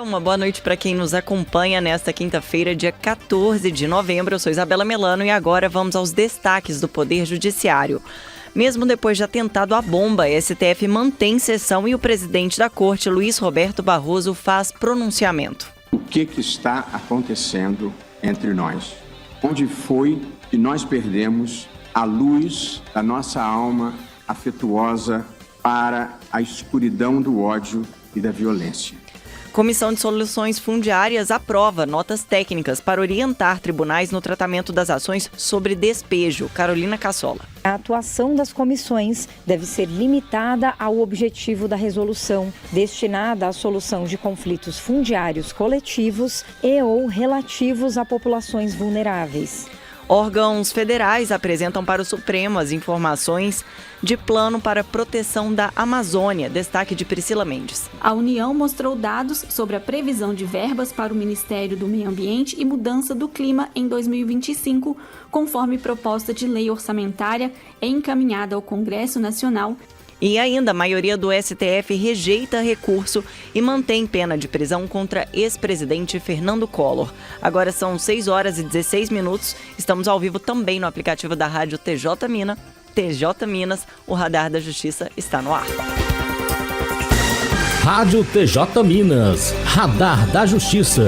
uma boa noite para quem nos acompanha nesta quinta-feira, dia 14 de novembro. Eu sou Isabela Melano e agora vamos aos destaques do Poder Judiciário. Mesmo depois de atentado à bomba, a STF mantém sessão e o presidente da Corte, Luiz Roberto Barroso, faz pronunciamento. O que está acontecendo entre nós? Onde foi que nós perdemos a luz da nossa alma afetuosa para a escuridão do ódio e da violência? Comissão de Soluções Fundiárias aprova notas técnicas para orientar tribunais no tratamento das ações sobre despejo. Carolina Cassola. A atuação das comissões deve ser limitada ao objetivo da resolução, destinada à solução de conflitos fundiários coletivos e ou relativos a populações vulneráveis. Órgãos federais apresentam para o Supremo as informações de plano para proteção da Amazônia. Destaque de Priscila Mendes. A União mostrou dados sobre a previsão de verbas para o Ministério do Meio Ambiente e Mudança do Clima em 2025, conforme proposta de lei orçamentária encaminhada ao Congresso Nacional. E ainda, a maioria do STF rejeita recurso e mantém pena de prisão contra ex-presidente Fernando Collor. Agora são 6 horas e 16 minutos. Estamos ao vivo também no aplicativo da rádio TJ Minas. O Radar da Justiça está no ar. Rádio TJ Minas. Radar da Justiça.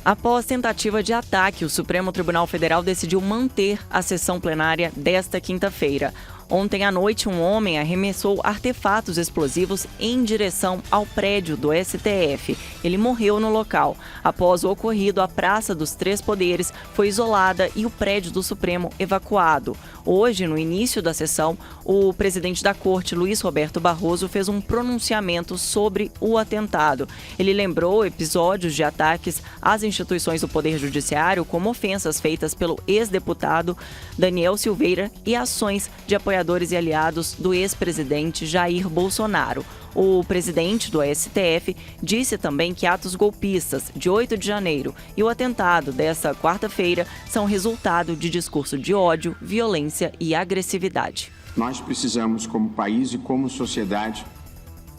Após tentativa de ataque, o Supremo Tribunal Federal decidiu manter a sessão plenária desta quinta-feira. Ontem à noite, um homem arremessou artefatos explosivos em direção ao prédio do STF. Ele morreu no local. Após o ocorrido, a Praça dos Três Poderes foi isolada e o prédio do Supremo evacuado. Hoje, no início da sessão, o presidente da Corte, Luiz Roberto Barroso, fez um pronunciamento sobre o atentado. Ele lembrou episódios de ataques às instituições do Poder Judiciário, como ofensas feitas pelo ex-deputado Daniel Silveira e ações de apoiadores e aliados do ex-presidente Jair Bolsonaro. O presidente do STF disse também que atos golpistas de 8 de janeiro e o atentado desta quarta-feira são resultado de discurso de ódio, violência e agressividade. Nós precisamos, como país e como sociedade,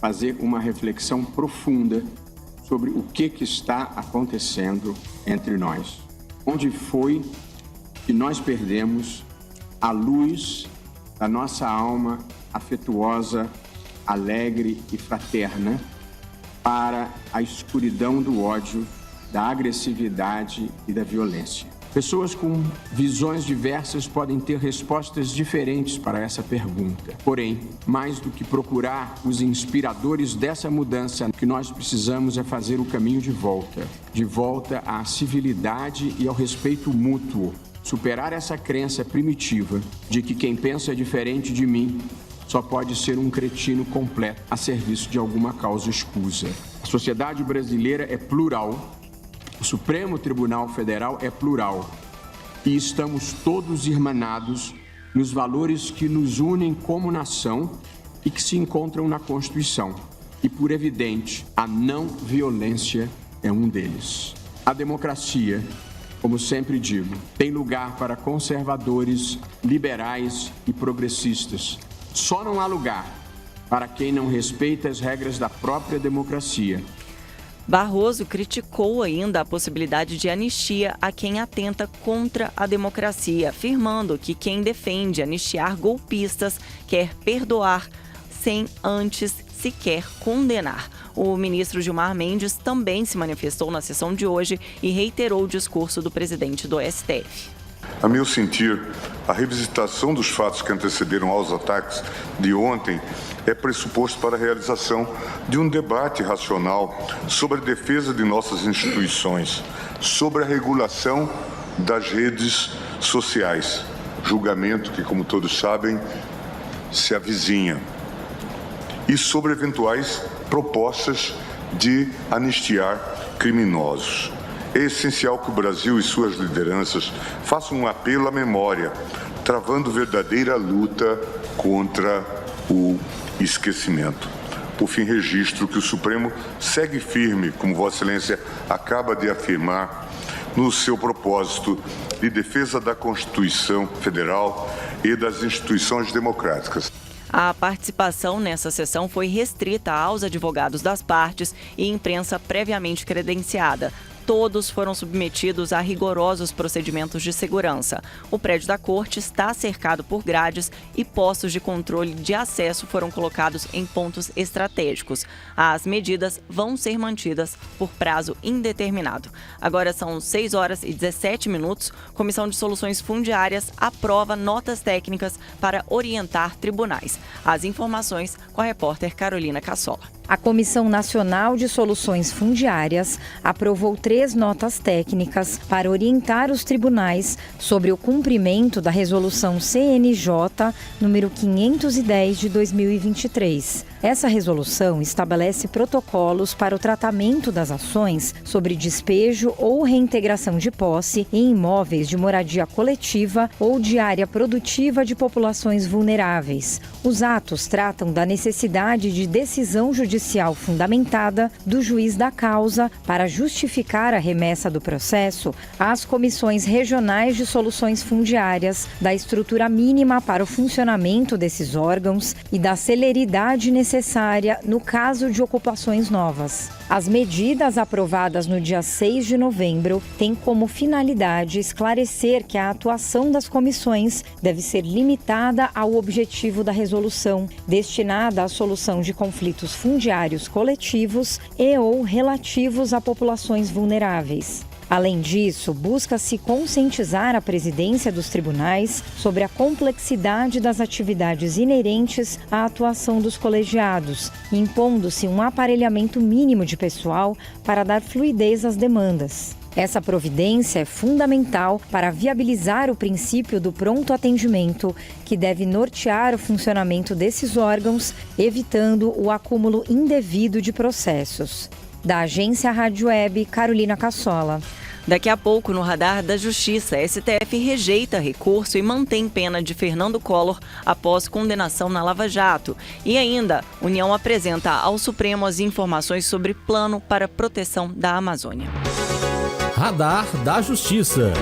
fazer uma reflexão profunda sobre o que está acontecendo entre nós. Onde foi que nós perdemos a luz da nossa alma afetuosa, alegre e fraterna para a escuridão do ódio, da agressividade e da violência. Pessoas com visões diversas podem ter respostas diferentes para essa pergunta. Porém, mais do que procurar os inspiradores dessa mudança, o que nós precisamos é fazer o caminho de volta à civilidade e ao respeito mútuo. Superar essa crença primitiva de que quem pensa diferente de mim só pode ser um cretino completo a serviço de alguma causa escusa. A sociedade brasileira é plural, o Supremo Tribunal Federal é plural e estamos todos irmanados nos valores que nos unem como nação e que se encontram na Constituição. E, por evidente, a não violência é um deles. A democracia, como sempre digo, tem lugar para conservadores, liberais e progressistas. Só não há lugar para quem não respeita as regras da própria democracia. Barroso criticou ainda a possibilidade de anistia a quem atenta contra a democracia, afirmando que quem defende anistiar golpistas quer perdoar sem antes sequer condenar. O ministro Gilmar Mendes também se manifestou na sessão de hoje e reiterou o discurso do presidente do STF. A meu sentir, a revisitação dos fatos que antecederam aos ataques de ontem é pressuposto para a realização de um debate racional sobre a defesa de nossas instituições, sobre a regulação das redes sociais, julgamento que, como todos sabem, se avizinha, e sobre eventuais propostas de anistiar criminosos. É essencial que o Brasil e suas lideranças façam um apelo à memória, travando verdadeira luta contra o esquecimento. Por fim, registro que o Supremo segue firme, como Vossa Excelência acaba de afirmar, no seu propósito de defesa da Constituição Federal e das instituições democráticas. A participação nessa sessão foi restrita aos advogados das partes e imprensa previamente credenciada. Todos foram submetidos a rigorosos procedimentos de segurança. O prédio da corte está cercado por grades e postos de controle de acesso foram colocados em pontos estratégicos. As medidas vão ser mantidas por prazo indeterminado. Agora são 6 horas e 17 minutos. Comissão de Soluções Fundiárias aprova notas técnicas para orientar tribunais. As informações com a repórter Carolina Cassola. A Comissão Nacional de Soluções Fundiárias aprovou 3 notas técnicas para orientar os tribunais sobre o cumprimento da Resolução CNJ número 510 de 2023. Essa resolução estabelece protocolos para o tratamento das ações sobre despejo ou reintegração de posse em imóveis de moradia coletiva ou de área produtiva de populações vulneráveis. Os atos tratam da necessidade de decisão judicial fundamentada do juiz da causa para justificar a remessa do processo às comissões regionais de soluções fundiárias, da estrutura mínima para o funcionamento desses órgãos e da celeridade necessária no caso de ocupações novas. As medidas aprovadas no dia 6 de novembro têm como finalidade esclarecer que a atuação das comissões deve ser limitada ao objetivo da resolução, destinada à solução de conflitos fundiários coletivos e ou relativos a populações vulneráveis. Além disso, busca-se conscientizar a presidência dos tribunais sobre a complexidade das atividades inerentes à atuação dos colegiados, impondo-se um aparelhamento mínimo de pessoal para dar fluidez às demandas. Essa providência é fundamental para viabilizar o princípio do pronto atendimento, que deve nortear o funcionamento desses órgãos, evitando o acúmulo indevido de processos. Da Agência Rádio Web, Carolina Cassola. Daqui a pouco, no Radar da Justiça, STF rejeita recurso e mantém pena de Fernando Collor após condenação na Lava Jato. E ainda, União apresenta ao Supremo as informações sobre plano para proteção da Amazônia. Radar da Justiça.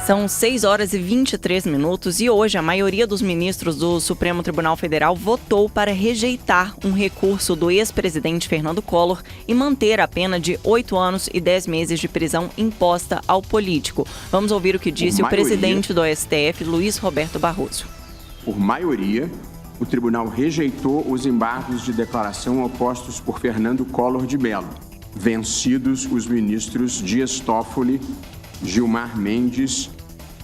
São 6 horas e 23 minutos e hoje a maioria dos ministros do Supremo Tribunal Federal votou para rejeitar um recurso do ex-presidente Fernando Collor e manter a pena de 8 anos e 10 meses de prisão imposta ao político. Vamos ouvir o que disse o presidente do STF, Luiz Roberto Barroso. Por maioria, o tribunal rejeitou os embargos de declaração opostos por Fernando Collor de Mello, vencidos os ministros Dias Toffoli, Gilmar Mendes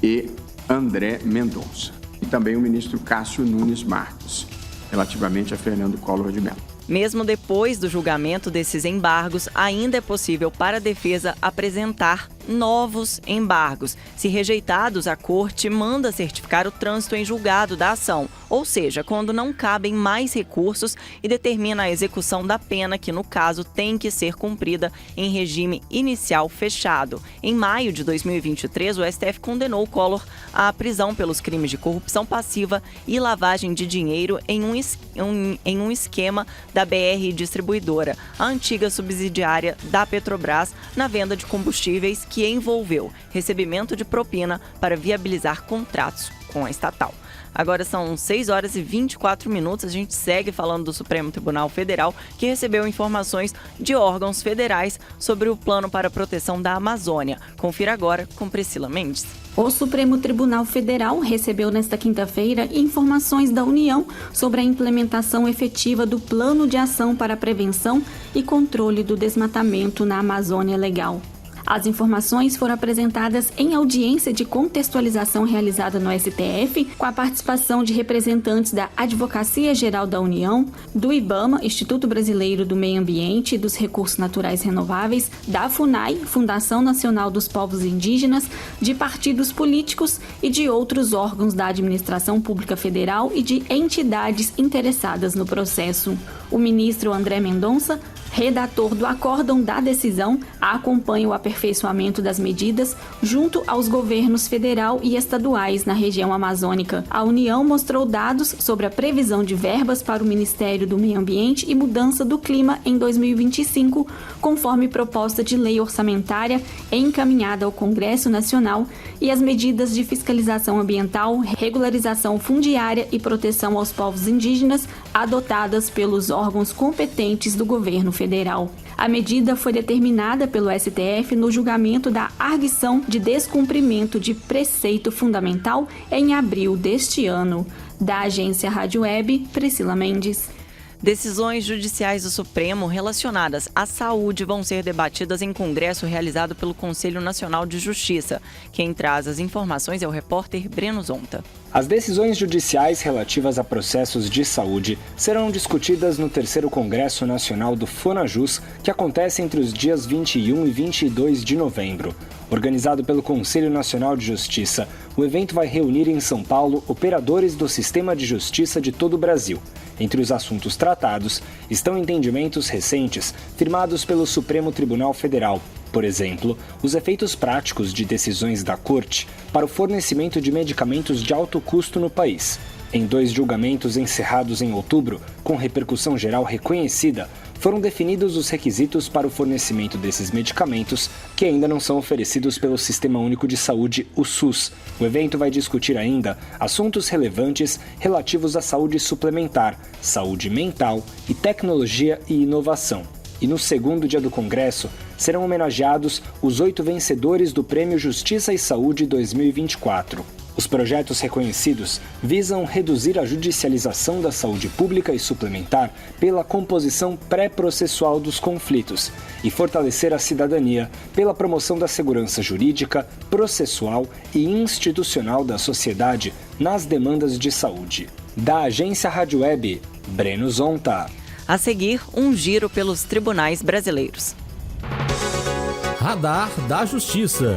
e André Mendonça. E também o ministro Cássio Nunes Marques, relativamente a Fernando Collor de Mello. Mesmo depois do julgamento desses embargos, ainda é possível para a defesa apresentar novos embargos. Se rejeitados, a Corte manda certificar o trânsito em julgado da ação, ou seja, quando não cabem mais recursos, e determina a execução da pena, que no caso tem que ser cumprida em regime inicial fechado. Em maio de 2023, o STF condenou Collor à prisão pelos crimes de corrupção passiva e lavagem de dinheiro em um esquema da BR Distribuidora, a antiga subsidiária da Petrobras, na venda de combustíveis, que envolveu recebimento de propina para viabilizar contratos com a estatal. Agora são 6 horas e 24 minutos. A gente segue falando do Supremo Tribunal Federal, que recebeu informações de órgãos federais sobre o plano para a proteção da Amazônia. Confira agora com Priscila Mendes. O Supremo Tribunal Federal recebeu nesta quinta-feira informações da União sobre a implementação efetiva do Plano de Ação para a Prevenção e Controle do Desmatamento na Amazônia Legal. As informações foram apresentadas em audiência de contextualização realizada no STF, com a participação de representantes da Advocacia Geral da União, do IBAMA, Instituto Brasileiro do Meio Ambiente e dos Recursos Naturais Renováveis, da FUNAI, Fundação Nacional dos Povos Indígenas, de partidos políticos e de outros órgãos da Administração Pública Federal e de entidades interessadas no processo. O ministro André Mendonça redator do acórdão da decisão, acompanha o aperfeiçoamento das medidas junto aos governos federal e estaduais na região amazônica. A União mostrou dados sobre a previsão de verbas para o Ministério do Meio Ambiente e Mudança do Clima em 2025, conforme proposta de lei orçamentária encaminhada ao Congresso Nacional, e as medidas de fiscalização ambiental, regularização fundiária e proteção aos povos indígenas adotadas pelos órgãos competentes do governo federal. A medida foi determinada pelo STF no julgamento da arguição de descumprimento de preceito fundamental em abril deste ano. Da agência Rádio Web, Priscila Mendes. Decisões judiciais do Supremo relacionadas à saúde vão ser debatidas em congresso realizado pelo Conselho Nacional de Justiça. Quem traz as informações é o repórter Breno Zonta. As decisões judiciais relativas a processos de saúde serão discutidas no 3º Congresso Nacional do FONAJUS, que acontece entre os dias 21 e 22 de novembro. Organizado pelo Conselho Nacional de Justiça, o evento vai reunir em São Paulo operadores do sistema de justiça de todo o Brasil. Entre os assuntos tratados estão entendimentos recentes firmados pelo Supremo Tribunal Federal. Por exemplo, os efeitos práticos de decisões da Corte para o fornecimento de medicamentos de alto custo no país. Em 2 julgamentos encerrados em outubro, com repercussão geral reconhecida, foram definidos os requisitos para o fornecimento desses medicamentos que ainda não são oferecidos pelo Sistema Único de Saúde, o SUS. O evento vai discutir ainda assuntos relevantes relativos à saúde suplementar, saúde mental e tecnologia e inovação. E no 2º dia do Congresso, serão homenageados os 8 vencedores do Prêmio Justiça e Saúde 2024. Os projetos reconhecidos visam reduzir a judicialização da saúde pública e suplementar pela composição pré-processual dos conflitos e fortalecer a cidadania pela promoção da segurança jurídica, processual e institucional da sociedade nas demandas de saúde. Da agência Rádio Web, Breno Zonta. A seguir, um giro pelos tribunais brasileiros. Radar da Justiça.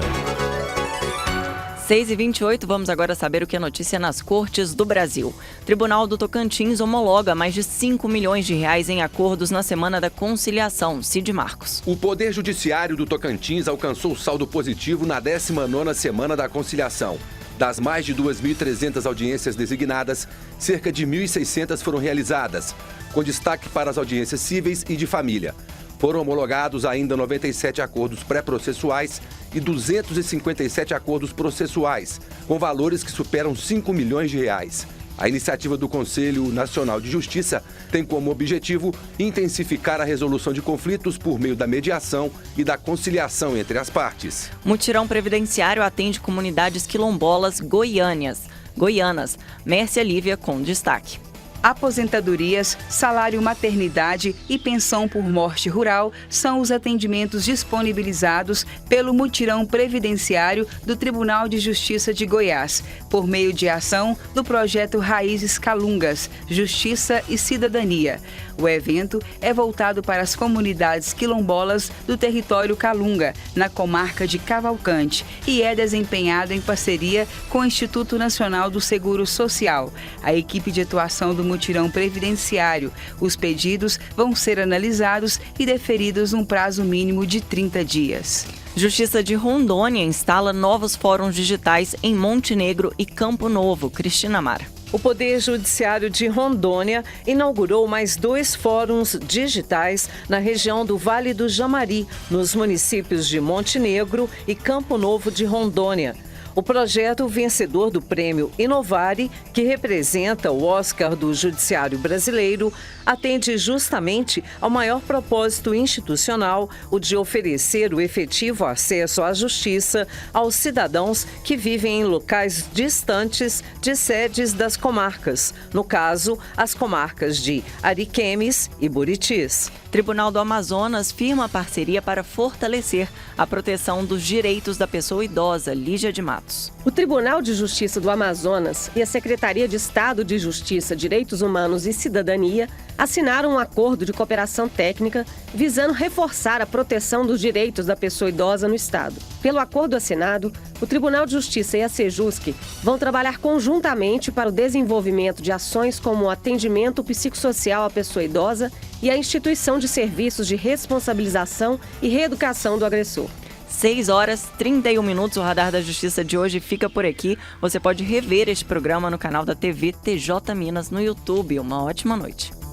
6h28, vamos agora saber o que é notícia nas cortes do Brasil. Tribunal do Tocantins homologa mais de 5 milhões de reais em acordos na Semana da Conciliação. Cid Marcos. O Poder Judiciário do Tocantins alcançou saldo positivo na 19ª Semana da Conciliação. Das mais de 2.300 audiências designadas, cerca de 1.600 foram realizadas, com destaque para as audiências cíveis e de família. Foram homologados ainda 97 acordos pré-processuais e 257 acordos processuais, com valores que superam 5 milhões de reais. A iniciativa do Conselho Nacional de Justiça tem como objetivo intensificar a resolução de conflitos por meio da mediação e da conciliação entre as partes. Mutirão previdenciário atende comunidades quilombolas goianas. Mércia Lívia com destaque. Aposentadorias, salário maternidade e pensão por morte rural são os atendimentos disponibilizados pelo Mutirão Previdenciário do Tribunal de Justiça de Goiás, por meio de ação do projeto Raízes Calungas, Justiça e Cidadania. O evento é voltado para as comunidades quilombolas do território Calunga, na comarca de Cavalcante, e é desempenhado em parceria com o Instituto Nacional do Seguro Social, a equipe de atuação do Mutirão Previdenciário. Os pedidos vão ser analisados e deferidos num prazo mínimo de 30 dias. Justiça de Rondônia instala novos fóruns digitais em Montenegro e Campo Novo. Cristina Mara. O Poder Judiciário de Rondônia inaugurou mais 2 fóruns digitais na região do Vale do Jamari, nos municípios de Montenegro e Campo Novo de Rondônia. O projeto vencedor do Prêmio Inovare, que representa o Oscar do Judiciário Brasileiro, atende justamente ao maior propósito institucional, o de oferecer o efetivo acesso à justiça aos cidadãos que vivem em locais distantes de sedes das comarcas, no caso, as comarcas de Ariquemes e Buritis. Tribunal do Amazonas firma parceria para fortalecer a proteção dos direitos da pessoa idosa. Lígia de Matos. O Tribunal de Justiça do Amazonas e a Secretaria de Estado de Justiça, Direitos Humanos e Cidadania assinaram um acordo de cooperação técnica visando reforçar a proteção dos direitos da pessoa idosa no Estado. Pelo acordo assinado, o Tribunal de Justiça e a Sejusc vão trabalhar conjuntamente para o desenvolvimento de ações como o atendimento psicossocial à pessoa idosa e a instituição de serviços de responsabilização e reeducação do agressor. 6h31. O Radar da Justiça de hoje fica por aqui. Você pode rever este programa no canal da TV TJ Minas no YouTube. Uma ótima noite.